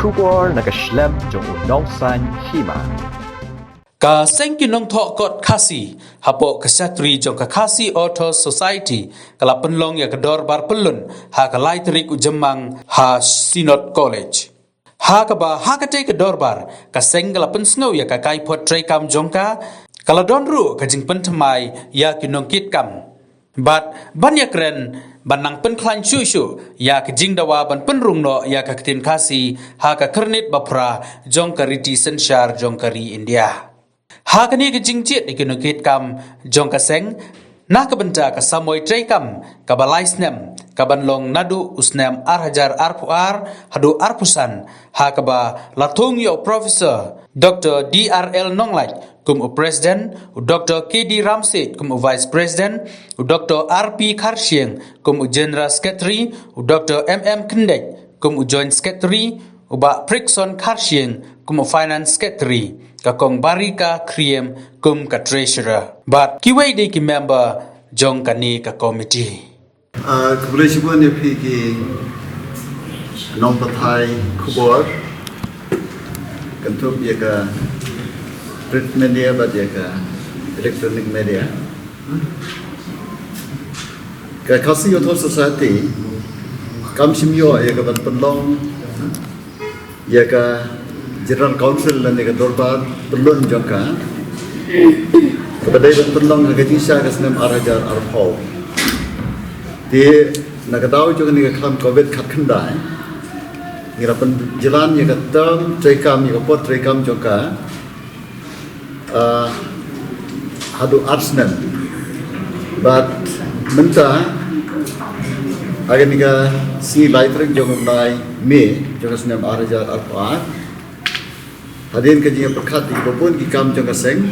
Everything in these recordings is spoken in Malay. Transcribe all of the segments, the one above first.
Kubor nakaslem jong unongsan hima. Ka sengkinong thok kot khasi hapo kasatri jong ka khasi auto society kala penlong ya kedor bar pelun ha ka laitrik ujemang ha Synod College ha ka ba ha ka te kedor bar ka senggala pensno ya ka kai pot tray kam jongka kala donru ka jing pentamai ya kinong kit kam bat banyak kren banang pen klan shu ya ka jing dawa ban penrung no ya ka tin khasi ha ka kernit bapra jong ka riti senshar jong kari India ha kani ke jingjet ikinukit kam jong kaseng na kabenta ka samoy tray kam kabalai snem kabanlong nadu usnem arhajar arpuar hadu arpusan ha kaba latung yo professor Dr. DRL Nonglait kum president Dr. KD Ramset kum vice president Dr. RP Karsieng kum general secretary Dr. MM Kendek kum joint secretary uba Prikson Karsieng kum finance secretary kakong barika kriem kum ka treasurer but kiway de ki member jong kani ka committee Keberhasilan yang pergi non partai kubur kentuk dia ke print media bat dia ke electronic media ke kasih untuk society kam simyo ya ke penlong ya ke General Council dan dekat dorbar pelun jangka kepada ibu penlong negeri Indonesia kesenam arajar arpau di negara tahu juga ni kelam COVID kat kendai ngira penjalan yang ketam trekam yang pot trekam jangka hadu arsenal but mentah agar niga si lightring jangka mulai Mei jangka kesenam arajar arpau hadirin kajian perkat di pun ki kam jang kaseng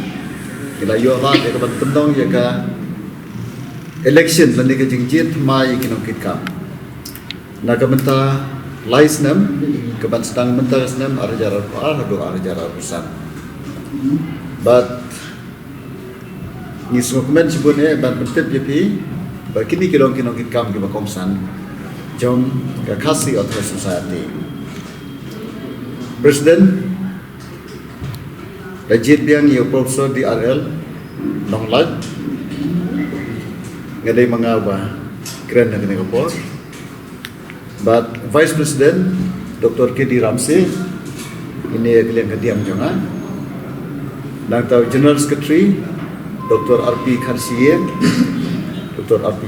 ila yo la de ka pendong ya ka election lani ka jingjit mai ki nok kam na ka menta license ka ban sedang menta senam arjar ar do arjar pesan but ni semua komen sibune ban pentep yepi ba kini ki long ki nok kam ki ba komsan jom ka khasi auto society president Rajit biang ya Profesor DRL Nonglait ngadai mengawal keren dengan Singapore but Vice President Dr. KD Ramsey ini kalian kediam jangan dan tahu General Secretary Dr. RP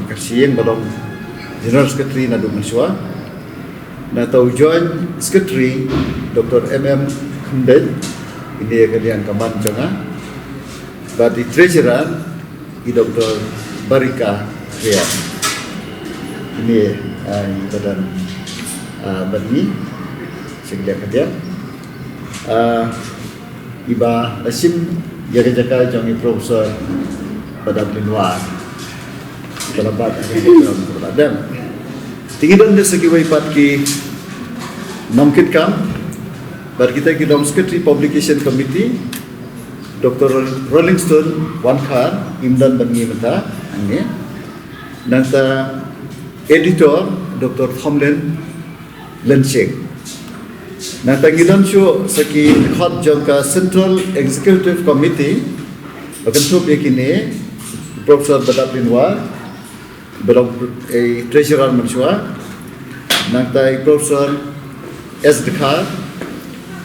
Karsieng belum General Secretary Nadu Mansua dan tahu Joint Secretary Dr. MM Kendek ini kalian kaman jangan bagi treasurer Dr. Barika Ria ini badan bani segala kalian iba asim jaga-jaga jangan profesor pada pelinwa terlebat dan tinggi dan segi wipat ki namkit kam Bagi kita dalam Secretary Publication Committee, Dr. Rolling Stone, Wankar, Imdan Bangi Mata, nanti Editor, Dr. Thomlin Lenching. Nanti kita show saki hot jangka Central Executive Committee, akan tuh begini, Profesor Badap Linwa, belum Treasurer Mansua, nanti Profesor S. Dekhar,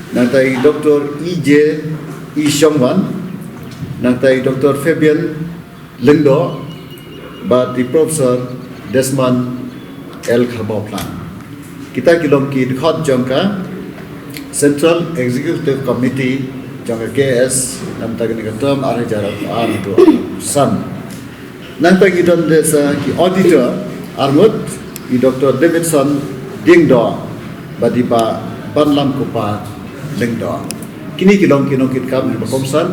nanti Dr. E.J. E. Shongwan, nanti Dr. Fabian Lindo, bati Profesor Desmond L. Kharboplan. Kita kilom ki dekat jangka Central Executive Committee jangka KS nanti kita term arah jarak itu Sun. Nanti kita desa ki Auditor Armut, Dr. Davidson Dingdo, bati Pak Panlam Kupat Lengdo. Kini kilong kinokit kam di Bakomsan,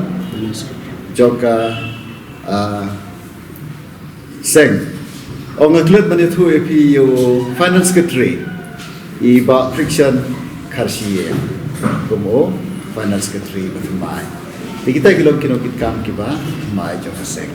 jangka seng. Orang klet manitu epi yo finance secretary, iba friction karsiye, kumo finance secretary berfirman. Kita kilong kinokit kam kiba mai jangka seng.